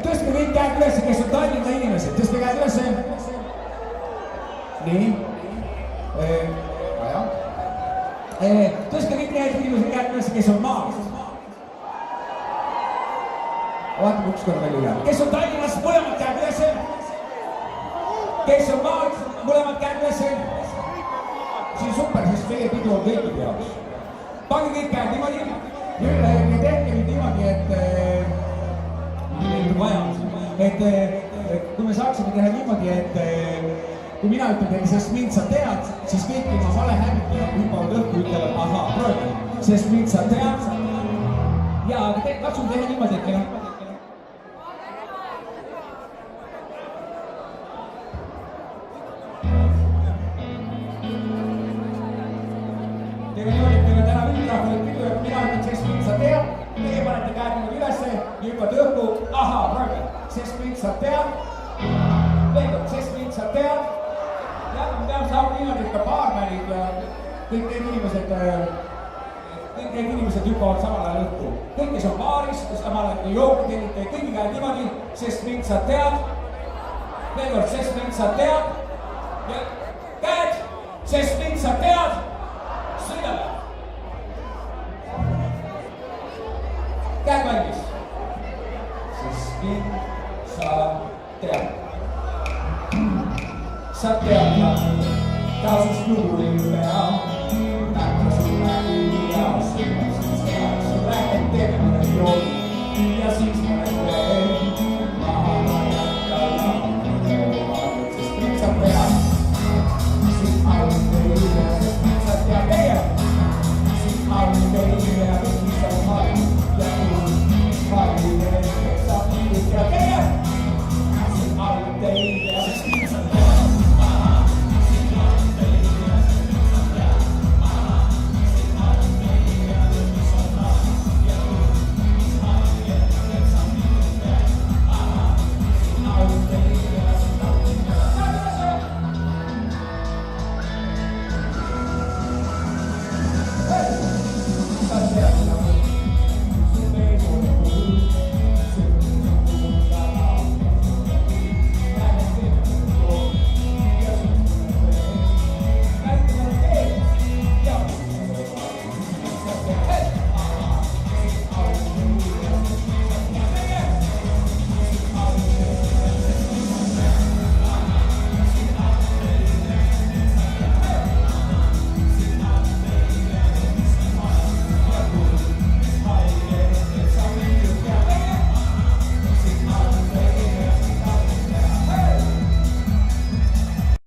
tõstke kõik käed üles, kes on Tallinna inimesed, tõstke käed üles. Nii. Tõstke kõik need inimesed käed üles, kes on maal. Vaatame ükskord veel üle. Kes on Tallinnas, mõlemad käed üles. Kes on maal, mõlemad käed üles. See on super, sest meie pidu on kõigi peaks. Pange kõik käed niimoodi. Nüüd tehke nüüd niimoodi, et kui me saaksime teha niimoodi, et kui mina ütlen teile, sest mind sa tead, siis kõik ilma vale hävitaja hüppavad õhku ütlevad, ahaa, proovi, sest mind sa tead. Ja katsume teha niimoodi, et meil on mina ütlen, sest mind sa tead, teie panete käed nüüd ülesse, hüppad õhku, ahaa, proovi, sest mind sa tead, veel kord, sest mind sa tead, ja me peame saama niimoodi, et ka baarmenid ja kõik need inimesed hüppavad samal ajal õhku. Kõik, kes on baaris, samal ajal jooki tellite, kõigi käed niimoodi, sest mind sa tead, veel kord, sest mind sa tead, ja käed, sest mind sa tead, sõidame. Käed valmis. Sest mind sa tead. Sa tead, kaasust lugu ei pea. Näkka sulle ja sulle siis tead. Sa lähed tegema joodi ja siis ma lähen veel.